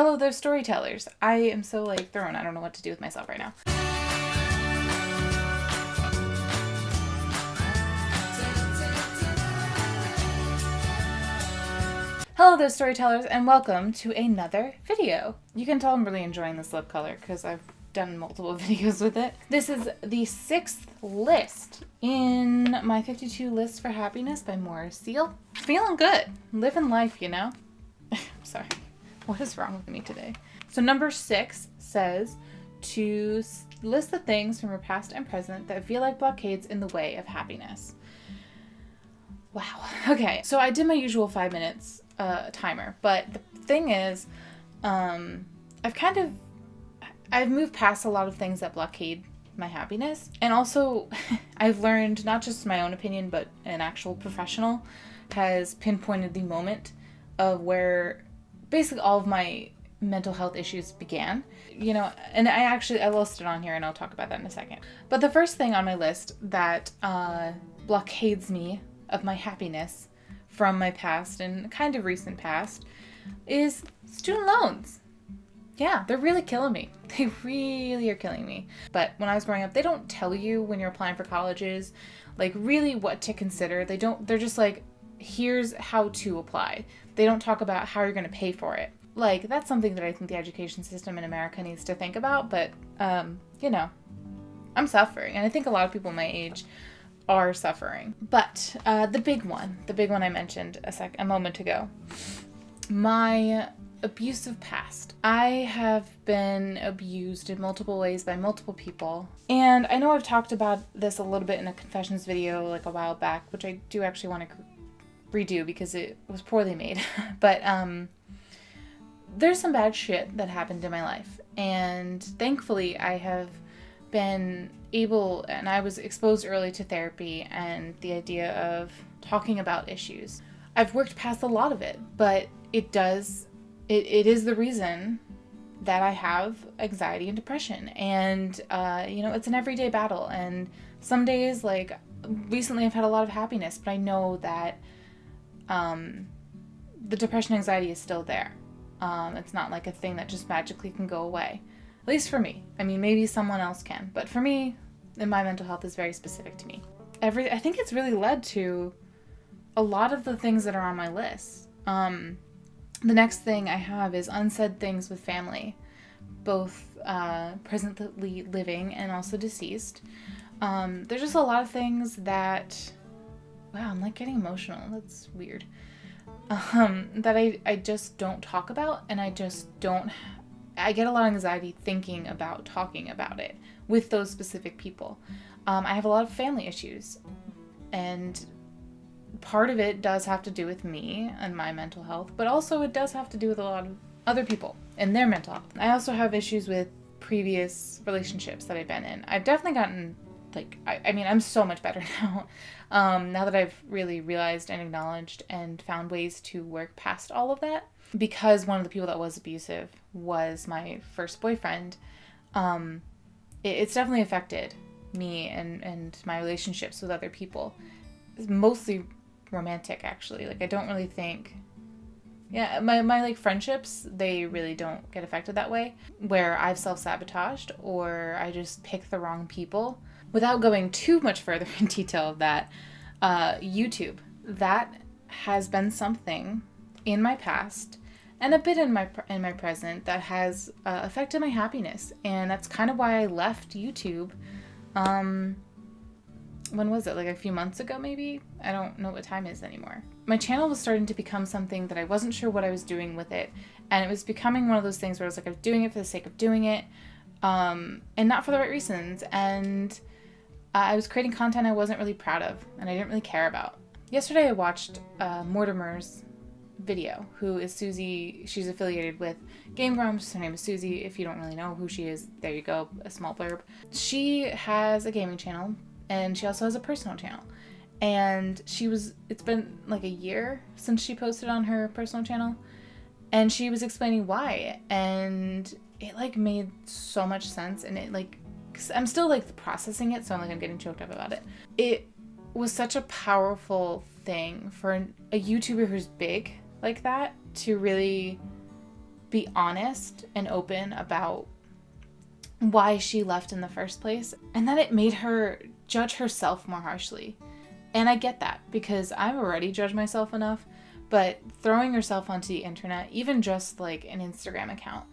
Hello there, storytellers. I am so thrown. I don't know what to do with myself right now. Hello there, storytellers, and welcome to another video. You can tell I'm really enjoying this lip color because I've done multiple videos with it. This is the 6th list in my 52 lists for happiness by Moorea Seal. Feeling good. Living life, you know? Sorry. What is wrong with me today? So number 6 says to list the things from your past and present that feel like blockades in the way of happiness. Wow. Okay, so I did my usual 5 minutes timer, but the thing is, I've moved past a lot of things that blockade my happiness. And also, I've learned, not just my own opinion, but an actual professional has pinpointed the moment of where basically all of my mental health issues began. You know, and I listed it on here and I'll talk about that in a second. But the first thing on my list that blockades me of my happiness from my past and kind of recent past is student loans. Yeah, they're really killing me. They really are killing me. But when I was growing up, they don't tell you when you're applying for colleges, really what to consider. They're just here's how to apply. They don't talk about how you're going to pay for it. That's something that I think the education system in America needs to think about. But, you know, I'm suffering. And I think a lot of people my age are suffering. But the big one I mentioned a moment ago, my abusive past. I have been abused in multiple ways by multiple people. And I know I've talked about this a little bit in a confessions video a while back, which I do actually want to redo because it was poorly made. But there's some bad shit that happened in my life. And thankfully I have been able, and I was exposed early to therapy and the idea of talking about issues. I've worked past a lot of it, but it is the reason that I have anxiety and depression. And, you know, it's an everyday battle. And some days, recently I've had a lot of happiness, but I know that the depression and anxiety is still there. It's not a thing that just magically can go away. At least for me. I mean, maybe someone else can. But for me, my mental health is very specific to me. I think it's really led to a lot of the things that are on my list. The next thing I have is unsaid things with family, both presently living and also deceased. There's just a lot of things that, wow, I'm getting emotional. That's weird. That I just don't talk about, and I get a lot of anxiety thinking about talking about it with those specific people. I have a lot of family issues, and part of it does have to do with me and my mental health, but also it does have to do with a lot of other people and their mental health. I also have issues with previous relationships that I've been in. I've definitely gotten, I'm so much better now. Now that I've really realized and acknowledged and found ways to work past all of that. Because one of the people that was abusive was my first boyfriend, it's definitely affected me and my relationships with other people. It's mostly romantic, actually. I don't really think... Yeah, my friendships, they really don't get affected that way. Where I've self-sabotaged or I just pick the wrong people. Without going too much further in detail of that, YouTube, that has been something in my past and a bit in my present that has affected my happiness. And that's kind of why I left YouTube. When was it? A few months ago, maybe? I don't know what time it is anymore. My channel was starting to become something that I wasn't sure what I was doing with it. And it was becoming one of those things where I was I'm doing it for the sake of doing it. And not for the right reasons. And I was creating content I wasn't really proud of and I didn't really care about. Yesterday I watched Mortimer's video, who is Susie. She's affiliated with Game Grumps. Her name is Susie. If you don't really know who she is, there you go, a small blurb. She has a gaming channel and she also has a personal channel. And it's been a year since she posted on her personal channel and she was explaining why, and it made so much sense. And it I'm still processing it, so I'm getting choked up about it. It was such a powerful thing for a YouTuber who's big like that to really be honest and open about why she left in the first place, and that it made her judge herself more harshly. And I get that, because I've already judged myself enough, but throwing yourself onto the internet, even just like an Instagram account,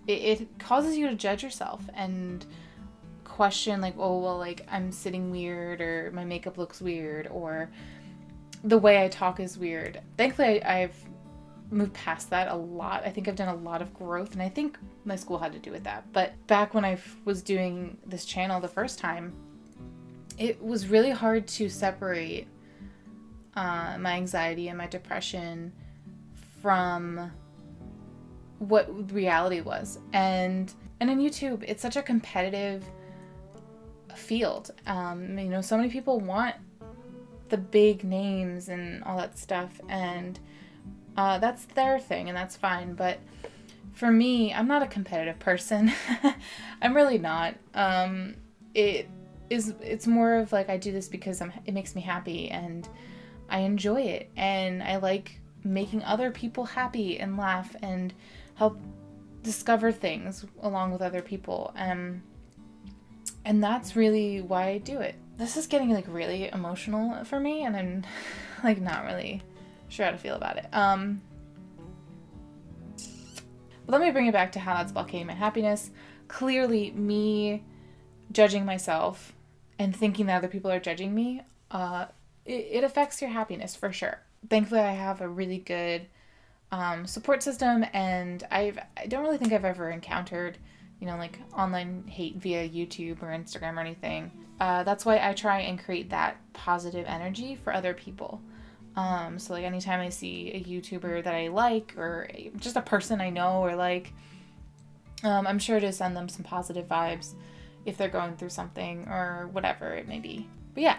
it causes you to judge yourself and question like, oh, well, like I'm sitting weird, or my makeup looks weird, or the way I talk is weird. Thankfully, I've moved past that a lot. I think I've done a lot of growth, and I think my school had to do with that. But back when I was doing this channel the first time, it was really hard to separate my anxiety and my depression from what reality was. And in YouTube, it's such a competitive field. So many people want the big names and all that stuff, and that's their thing, and that's fine. But for me, I'm not a competitive person. I'm really not. It's more of like, I do this because it makes me happy, and I enjoy it, and I like making other people happy and laugh and help discover things along with other people. And that's really why I do it. This is getting like really emotional for me, and I'm like not really sure how to feel about it. But let me bring it back to how that's blockading my happiness. Clearly, me judging myself and thinking that other people are judging me, it affects your happiness for sure. Thankfully, I have a really good support system, and I don't really think I've ever encountered, like online hate via YouTube or Instagram or anything. That's why I try and create that positive energy for other people. So like anytime I see a YouTuber that I like, or just a person I know or like, I'm sure to send them some positive vibes if they're going through something or whatever it may be. But yeah,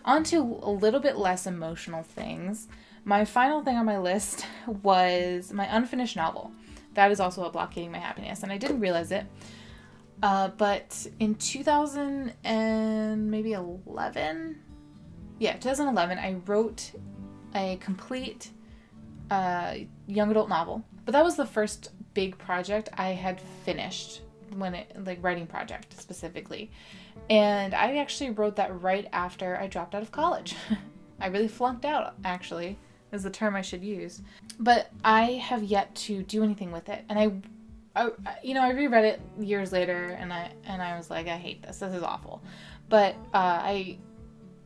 on to a little bit less emotional things. My final thing on my list was my unfinished novel. That is also blockading my happiness, and I didn't realize it. But in 2011, I wrote a complete young adult novel. But that was the first big project I had finished, writing project specifically. And I actually wrote that right after I dropped out of college. I really flunked out, actually, is the term I should use. But I have yet to do anything with it. And I reread it years later, and I was like, I hate this. This is awful. But I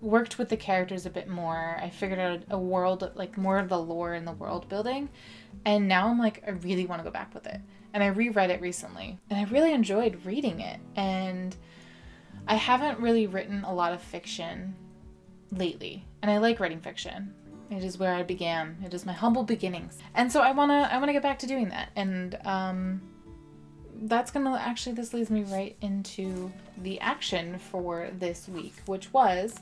worked with the characters a bit more. I figured out a world, like more of the lore and the world building. And now I'm like, I really want to go back with it. And I reread it recently, and I really enjoyed reading it. And I haven't really written a lot of fiction lately, and I like writing fiction. It is where I began. It is my humble beginnings. And so I wanna get back to doing that. And this leads me right into the action for this week, which was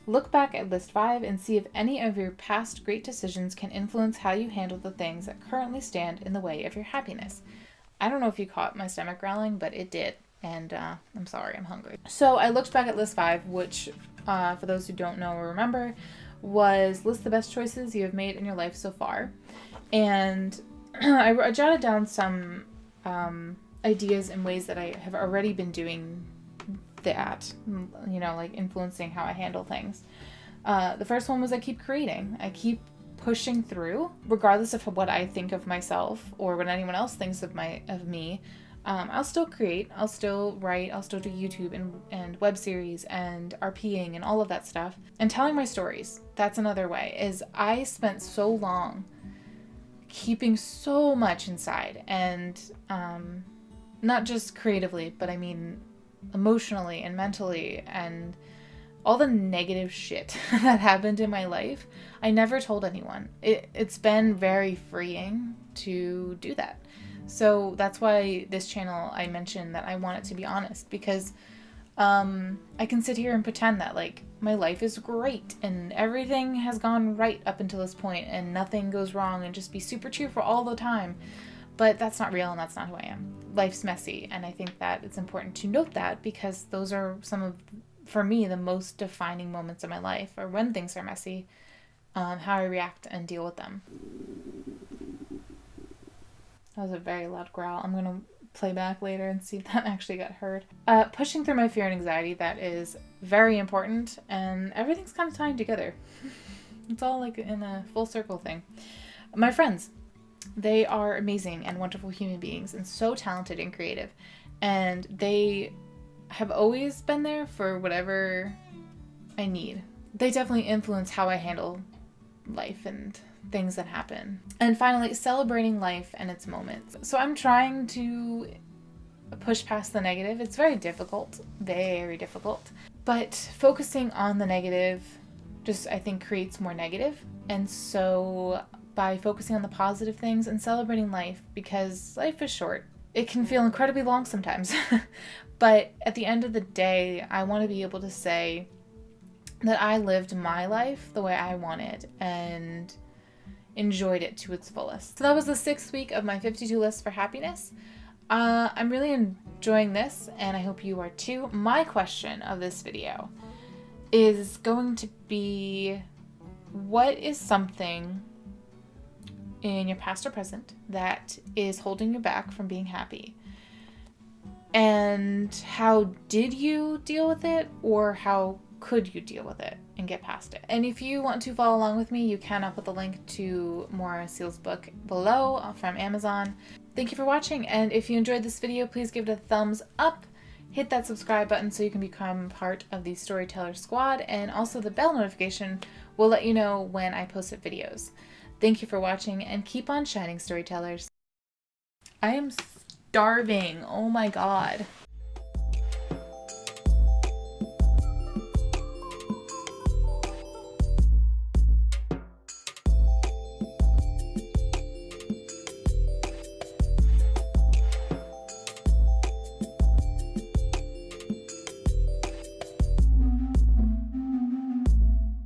look back at list 5 and see if any of your past great decisions can influence how you handle the things that currently stand in the way of your happiness. I don't know if you caught my stomach growling, but it did. And I'm sorry, I'm hungry. So I looked back at list 5, which, for those who don't know or remember, was list the best choices you have made in your life so far. And I jotted down some ideas and ways that I have already been doing that, like influencing how I handle things. The first one was I keep creating. I keep pushing through, regardless of what I think of myself or what anyone else thinks of me. I'll still create, I'll still write, I'll still do YouTube and web series and RPing and all of that stuff. And telling my stories, that's another way, is I spent so long keeping so much inside, and not just creatively, but I mean emotionally and mentally, and all the negative shit that happened in my life, I never told anyone. It's been very freeing to do that. So that's why this channel, I mentioned that I want it to be honest, because I can sit here and pretend that like my life is great and everything has gone right up until this point and nothing goes wrong, and just be super cheerful all the time. But that's not real, and that's not who I am. Life's messy, and I think that it's important to note that, because those are some of, for me, the most defining moments of my life, or when things are messy, how I react and deal with them. That was a very loud growl. I'm gonna play back later and see if that actually got heard. Pushing through my fear and anxiety, that is very important, and everything's kind of tying together. It's all like in a full circle thing. My friends, they are amazing and wonderful human beings and so talented and creative, and they have always been there for whatever I need. They definitely influence how I handle life and things that happen. And finally, celebrating life and its moments. So I'm trying to push past the negative. It's very difficult, but focusing on the negative just, I think, creates more negative. And so by focusing on the positive things and celebrating life, because life is short, it can feel incredibly long sometimes. But at the end of the day, I want to be able to say that I lived my life the way I wanted and enjoyed it to its fullest. So that was the 6th week of my 52 lists for happiness. I'm really enjoying this, and I hope you are too. My question of this video is going to be, what is something in your past or present that is holding you back from being happy? And how did you deal with it, or how could you deal with it and get past it? And if you want to follow along with me, you can. I'll put the link to Moorea Seal's book below from Amazon. Thank you for watching, and if you enjoyed this video, please give it a thumbs up. Hit that subscribe button so you can become part of the Storyteller squad, and also the bell notification will let you know when I post videos. Thank you for watching, and keep on shining, Storytellers. I am starving. Oh my god.